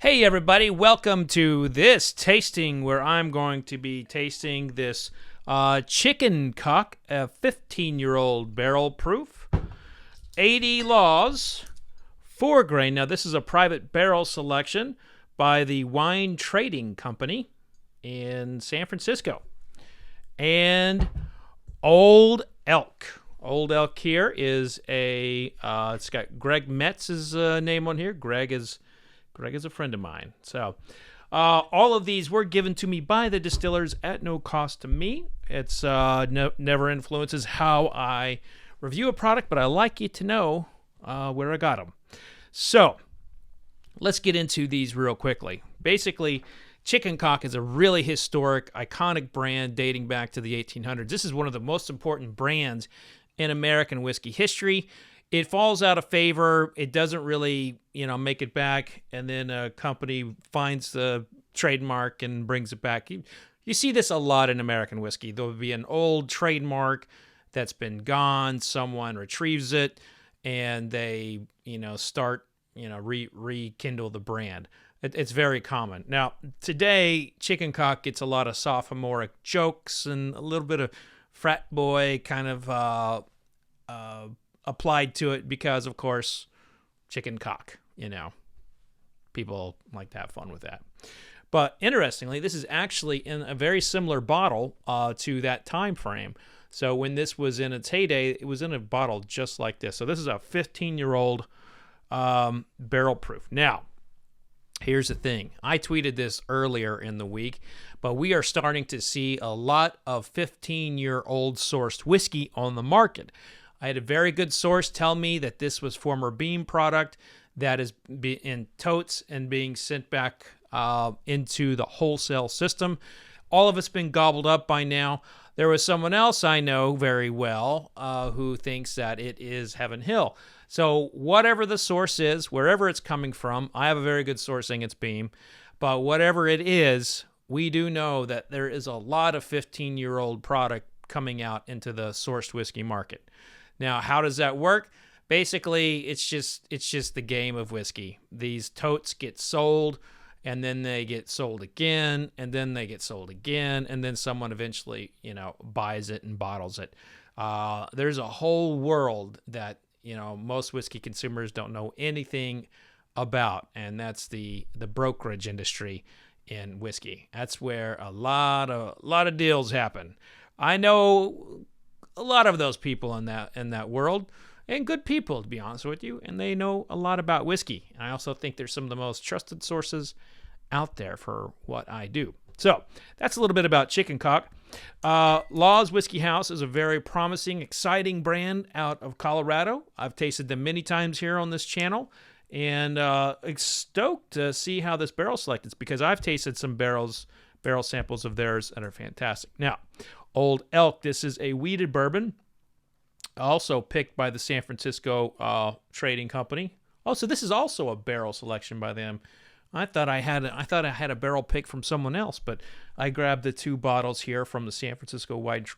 Hey everybody, welcome to this tasting where I'm going to be tasting this chicken cock, a 15-year-old barrel proof, 80 laws, 4 grain. Now this is a private barrel selection by the Wine Trading Company in San Francisco. And Old Elk. Old Elk here is it's got Greg Metz's name on here. Greg is a friend of mine. So all of these were given to me by the distillers at no cost to me. It's never influences how I review a product, but I like you to know where I got them. So let's get into these real quickly. Basically, Chicken Cock is a really historic, iconic brand dating back to the 1800s. This is one of the most important brands in American whiskey history. It falls out of favor. It doesn't really, make it back. And then a company finds the trademark and brings it back. You see this a lot in American whiskey. There'll be an old trademark that's been gone. Someone retrieves it and they, start, rekindle the brand. It's very common. Now, today, Chicken Cock gets a lot of sophomoric jokes and a little bit of frat boy kind of applied to it because, of course, chicken cock, people like to have fun with that. But interestingly, this is actually in a very similar bottle to that time frame. So when this was in its heyday, it was in a bottle just like this. So this is a 15-year-old barrel proof. Now, here's the thing. I tweeted this earlier in the week, but we are starting to see a lot of 15-year-old sourced whiskey on the market. I had a very good source tell me that this was former Beam product that is in totes and being sent back into the wholesale system. All of it's been gobbled up by now. There was someone else I know very well who thinks that it is Heaven Hill. So whatever the source is, wherever it's coming from, I have a very good source saying it's Beam. But whatever it is, we do know that there is a lot of 15-year-old product coming out into the sourced whiskey market. Now, how does that work? Basically, it's just the game of whiskey. These totes get sold, and then they get sold again, and then they get sold again, and then someone eventually, buys it and bottles it. There's a whole world that, most whiskey consumers don't know anything about, and that's the brokerage industry in whiskey. That's where a lot of deals happen. I know a lot of those people in that world, and good people, to be honest with you, and they know a lot about whiskey. And I also think they're some of the most trusted sources out there for what I do. So that's a little bit about Chicken Cock. Law's Whiskey House is a very promising, exciting brand out of Colorado. I've tasted them many times here on this channel, and stoked to see how this barrel select is, because I've tasted some barrel samples of theirs that are fantastic. Now, Old Elk, this is a wheated bourbon, also picked by the San Francisco Trading Company. Also, this is also a barrel selection by them. I thought I had a barrel pick from someone else, but I grabbed the 2 bottles here from the San Francisco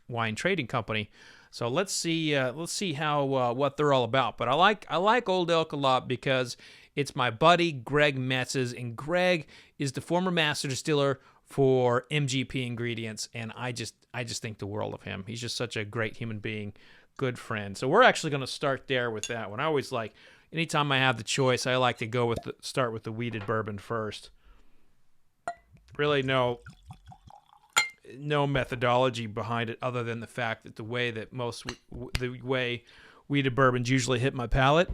Wine Trading Company. So let's see how what they're all about. But I like Old Elk a lot because it's my buddy Greg Metz's, and Greg is the former master distiller for MGP Ingredients, and I just think the world of him. He's just such a great human being, good friend. So we're actually going to start there with that one. I always like, anytime I have the choice, I like to go start with the wheated bourbon first. Really no methodology behind it other than the fact that the way wheated bourbons usually hit my palate,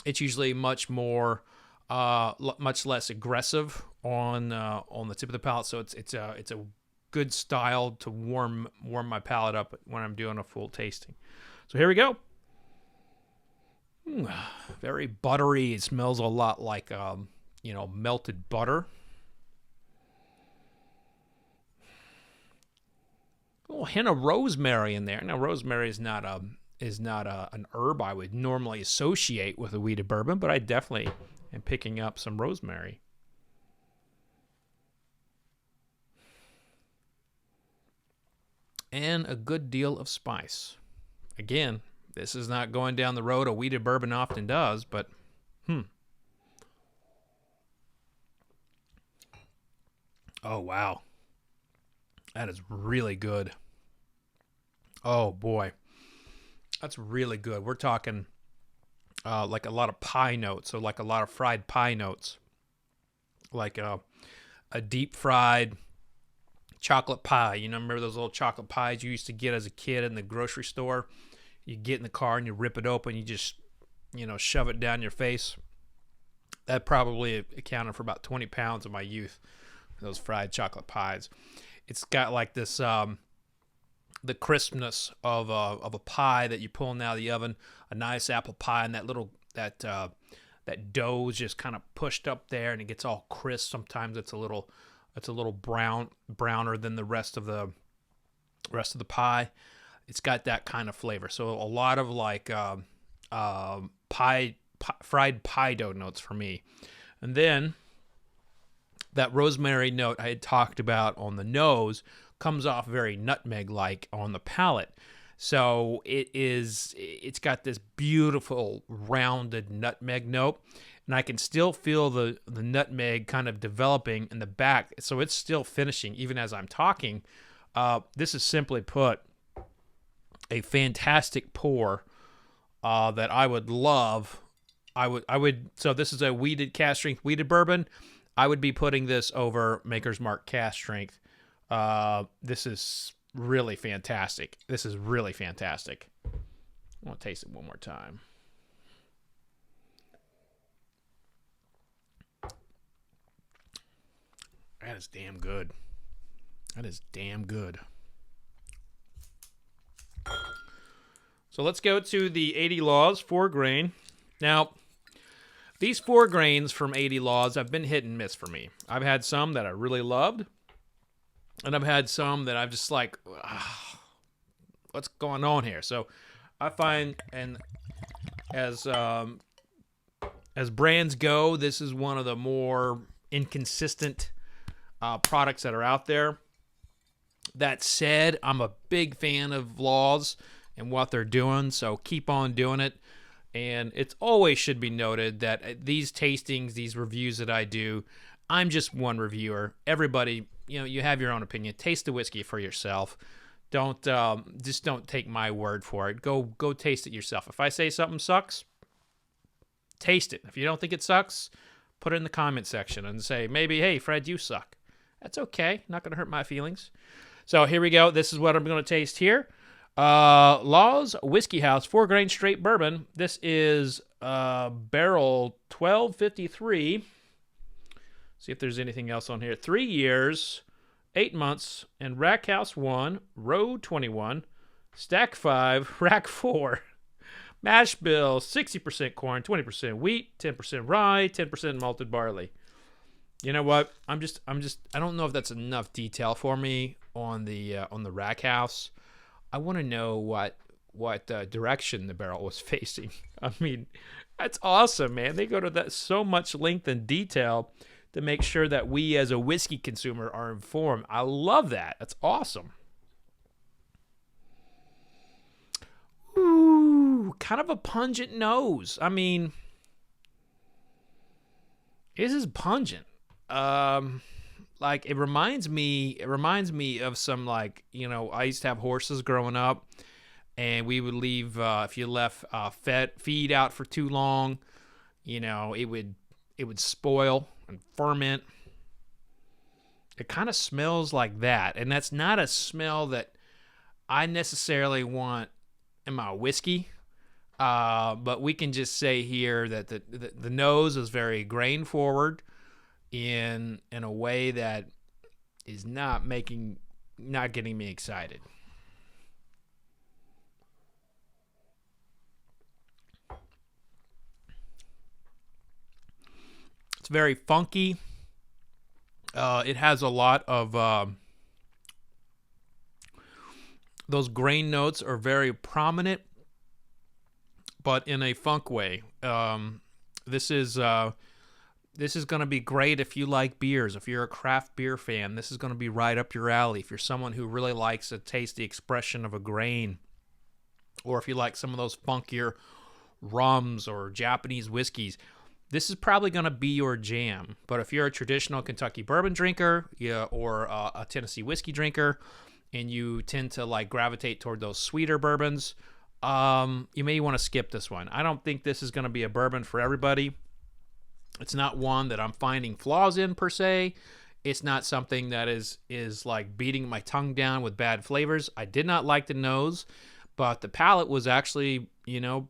it's usually much less aggressive on the tip of the palate. So it's a good style to warm my palate up when I'm doing a full tasting. So here we go. Very buttery. It smells a lot like melted butter. A little hint of rosemary in there. Now, rosemary is not an herb I would normally associate with a wheated bourbon, but I definitely am picking up some rosemary. And a good deal of spice. Again, this is not going down the road a wheated bourbon often does, but Oh, wow. That is really good. Oh, boy. That's really good. We're talking like a lot of pie notes, so like a lot of fried pie notes, like a deep fried chocolate pie. You know, remember those little chocolate pies you used to get as a kid in the grocery store? You get in the car and you rip it open, you just, shove it down your face. That probably accounted for about 20 pounds of my youth, those fried chocolate pies. It's got like this, the crispness of a pie that you're pulling out of the oven, a nice apple pie, and that dough is just kind of pushed up there, and it gets all crisp. Sometimes it's a little browner than the rest of the pie. It's got that kind of flavor. So a lot of like fried pie dough notes for me. And then that rosemary note I had talked about on the nose comes off very nutmeg-like on the palate. So it's got this beautiful rounded nutmeg note, and I can still feel the nutmeg kind of developing in the back. So it's still finishing even as I'm talking. This is, simply put, a fantastic pour that I would love. I would. So this is a cast strength weeded bourbon. I would be putting this over Maker's Mark cast strength. This is really fantastic. This is really fantastic. I want to taste it one more time. That is damn good. That is damn good. So let's go to the 80 Laws 4 grain. Now, these 4 grains from 80 Laws have been hit and miss for me. I've had some that I really loved, and I've had some that I've just like, what's going on here? So I find, and as brands go, this is one of the more inconsistent products that are out there. That said, I'm a big fan of Laws and what they're doing, so keep on doing it. And it always should be noted that these tastings, these reviews that I do, I'm just one reviewer. Everybody, you have your own opinion. Taste the whiskey for yourself. Don't take my word for it. Go taste it yourself. If I say something sucks, taste it. If you don't think it sucks, put it in the comment section and say, maybe, hey, Fred, you suck. That's okay. Not going to hurt my feelings. So here we go. This is what I'm going to taste here. Laws Whiskey House 4 grain straight bourbon. This is barrel 1253. See if there's anything else on here. 3 years, 8 months, and Rack House 1, row 21, stack 5, rack 4. Mash bill, 60% corn, 20% wheat, 10% rye, 10% malted barley. You know what? I don't know if that's enough detail for me on the Rack House. I want to know what direction the barrel was facing. I mean, that's awesome, man. They go to that so much length and detail to make sure that we as a whiskey consumer are informed. I love that. That's awesome. Ooh, kind of a pungent nose. I mean, this is pungent. Like it reminds me of some, like, I used to have horses growing up, and we would leave if you left feed out for too long, it would spoil and ferment. It kind of smells like that, and that's not a smell that I necessarily want in my whiskey. But we can just say here that the nose is very grain forward in a way that is not getting me excited. It's very funky. It has a lot of those grain notes are very prominent, but in a funk way. This is going to be great if you like beers. If you're a craft beer fan, this is going to be right up your alley. If you're someone who really likes to taste the expression of a grain, or if you like some of those funkier rums or Japanese whiskeys, this is probably going to be your jam. But if you're a traditional Kentucky bourbon drinker, or a Tennessee whiskey drinker, and you tend to like gravitate toward those sweeter bourbons, you may want to skip this one. I don't think this is going to be a bourbon for everybody. It's not one that I'm finding flaws in per se. It's not something that is like beating my tongue down with bad flavors. I did not like the nose, but the palate was actually,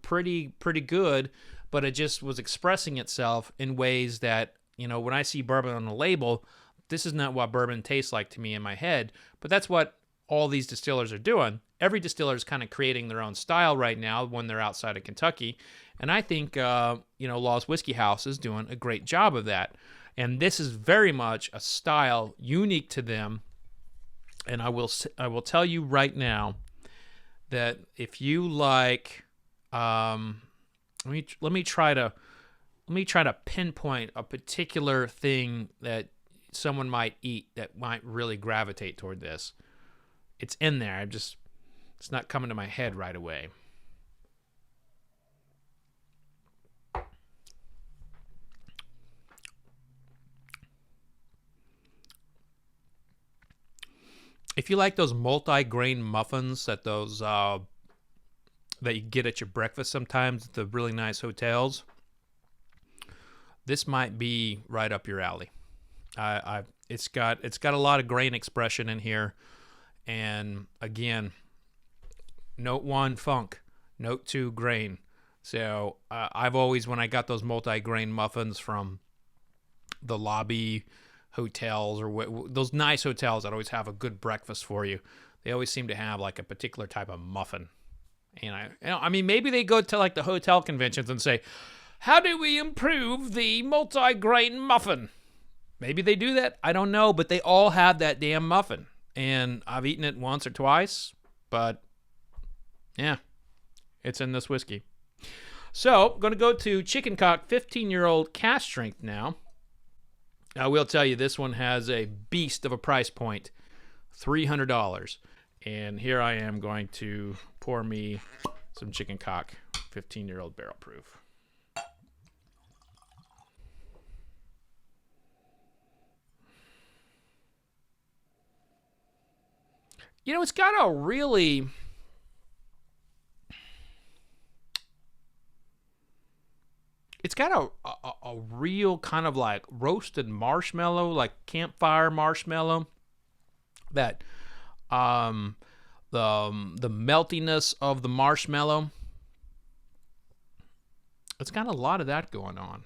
pretty good, but it just was expressing itself in ways that, when I see bourbon on the label, this is not what bourbon tastes like to me in my head, but that's what all these distillers are doing. Every distiller is kind of creating their own style right now when they're outside of Kentucky, and I think, Law's Whiskey House is doing a great job of that. And this is very much a style unique to them. And I will tell you right now that if you like, let me try to pinpoint a particular thing that someone might eat that might really gravitate toward this. It's in there. It's not coming to my head right away. If you like those multi-grain muffins that that you get at your breakfast sometimes at the really nice hotels, this might be right up your alley. It's got a lot of grain expression in here, and again, note 1 funk, note 2 grain. So I've always, when I got those multi-grain muffins from the lobby hotels or those nice hotels that always have a good breakfast for you, they always seem to have like a particular type of muffin. And I mean, maybe they go to like the hotel conventions and say, how do we improve the multi-grain muffin? Maybe they do that. I don't know, but they all have that damn muffin. And I've eaten it once or twice, but yeah, it's in this whiskey. So I'm going to go to Chicken Cock 15-year-old cask strength now. I will tell you, this one has a beast of a price point, $300. And here I am going to pour me some Chicken Cock 15-year-old barrel proof. It's got a really... It's got a real kind of like roasted marshmallow, like campfire marshmallow. That the meltiness of the marshmallow. It's got a lot of that going on.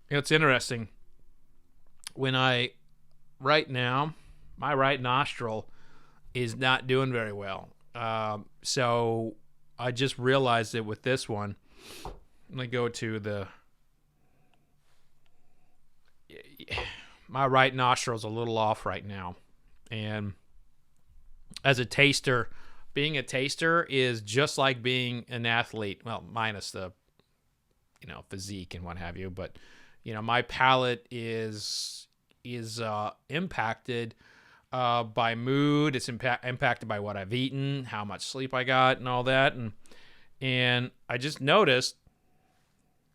It's interesting. Right now, my right nostril is not doing very well. So I just realized it with this one. Let me go to my right nostril's a little off right now. And as a taster, being a taster is just like being an athlete. Well, minus the, physique and what have you. But, my palate is impacted by mood. It's impacted by what I've eaten, how much sleep I got, and all that. And I just noticed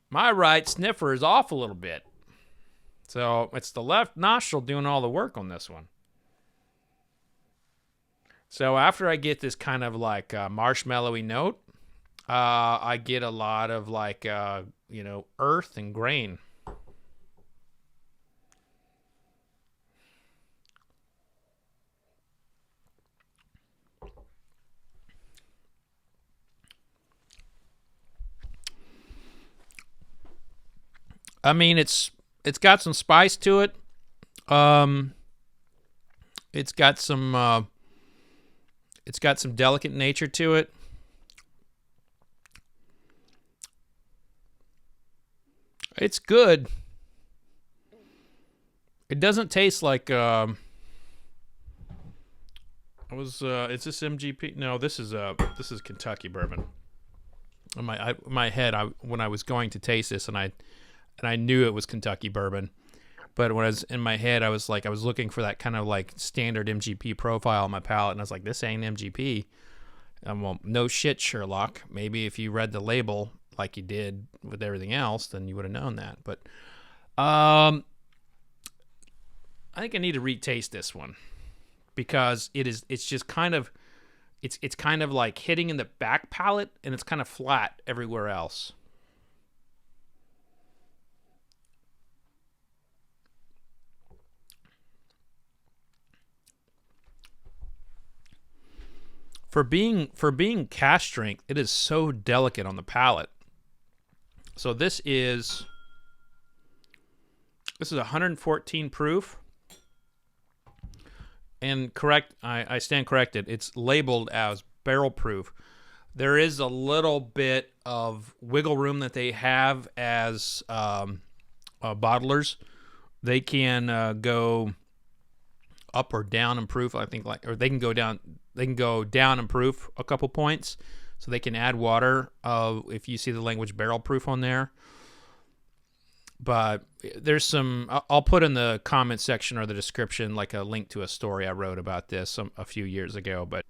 my right sniffer is off a little bit. So it's the left nostril doing all the work on this one. So after I get this kind of like marshmallowy note, I get a lot of like, earth and grain. I mean, it's got some spice to it. It's got some delicate nature to it. It's good. It doesn't taste like is this MGP? No, this is Kentucky bourbon. In my head, when I was going to taste this, and I knew it was Kentucky bourbon, but when I was in my head, I was looking for that kind of like standard MGP profile on my palate, and I was like, this ain't MGP. Well, no shit, Sherlock. Maybe if you read the label like you did with everything else, then you would have known that. But I think I need to retaste this one because it's just kind of it's kind of like hitting in the back palate, and it's kind of flat everywhere else. For being cask strength, it is so delicate on the palate. So this is 114 proof. And correct, I stand corrected. It's labeled as barrel proof. There is a little bit of wiggle room that they have as bottlers. They can go up or down in proof. I think or they can go down. They can go down in proof a couple points. So they can add water if you see the language barrel proof on there. But there's some, I'll put in the comment section or the description like a link to a story I wrote about this a few years ago. But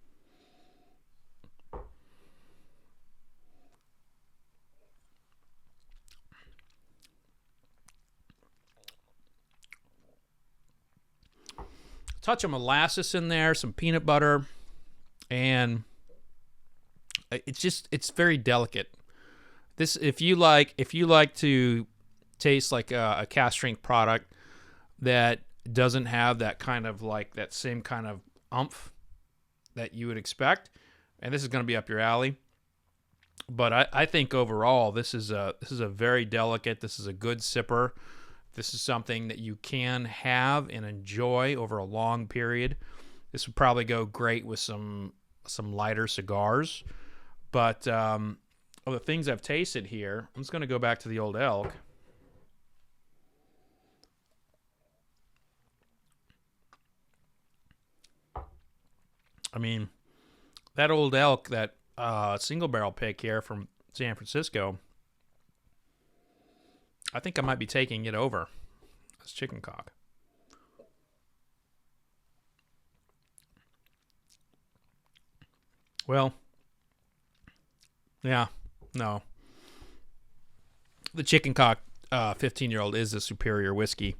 touch of molasses in there, some peanut butter, and it's very delicate. This, if you like to taste like a cask strength product that doesn't have that kind of like that same kind of umph that you would expect, and this is going to be up your alley. But I think overall this is a very delicate. This is a good sipper. This is something that you can have and enjoy over a long period. This would probably go great with some lighter cigars. But of the things I've tasted here, I'm just going to go back to the Old Elk. I mean, that Old Elk, that single barrel pick here from San Francisco, I think I might be taking it over as chicken cock. Well, yeah, no. The chicken cock 15-year-old is a superior whiskey.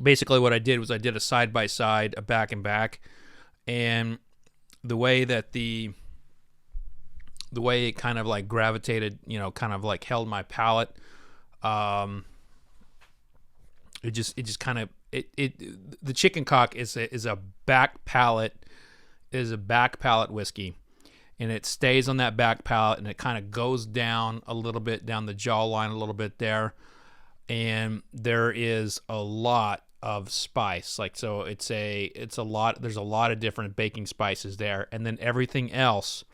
Basically what I did was I did a side-by-side, a back and back, and the way that the way it kind of like gravitated, kind of like held my palate, it just kind of the chicken cock is a back palate whiskey, and it stays on that back palate, and it kind of goes down a little bit down the jawline a little bit there, and there is a lot of spice, like, so it's a lot. There's a lot of different baking spices there, and then everything else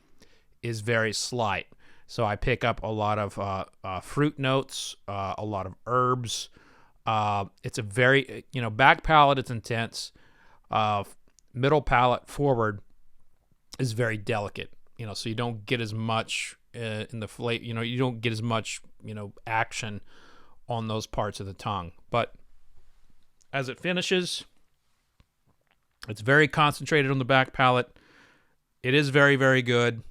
is very slight. So I pick up a lot of fruit notes, a lot of herbs. It's a very, back palate, it's intense. Middle palate forward is very delicate, so you don't get as much in the flavor, you don't get as much, action on those parts of the tongue. But as it finishes, it's very concentrated on the back palate. It is very, very good.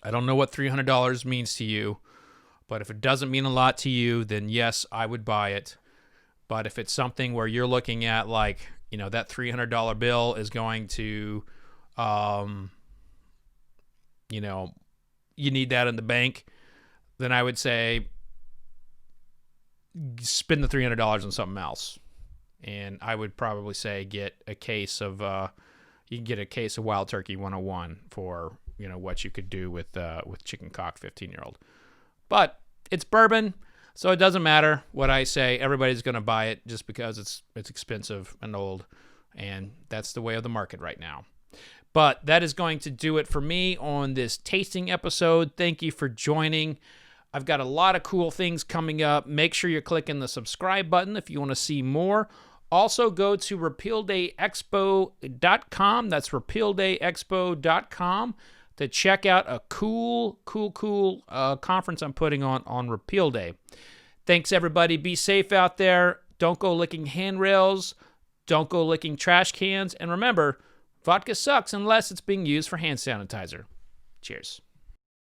I don't know what $300 means to you, but if it doesn't mean a lot to you, then yes, I would buy it. But if it's something where you're looking at like, that $300 bill is going to, you need that in the bank, then I would say spend the $300 on something else. And I would probably say get a case of, you can get a case of Wild Turkey 101 for, what you could do with chicken cock 15-year-old. But it's bourbon, so it doesn't matter what I say. Everybody's going to buy it just because it's expensive and old, and that's the way of the market right now. But that is going to do it for me on this tasting episode. Thank you for joining. I've got a lot of cool things coming up. Make sure you're clicking the subscribe button if you want to see more. Also, go to repealdayexpo.com. That's repealdayexpo.com to check out a cool conference I'm putting on Repeal Day. Thanks, everybody. Be safe out there. Don't go licking handrails. Don't go licking trash cans. And remember, Vodka sucks unless it's being used for hand sanitizer. Cheers.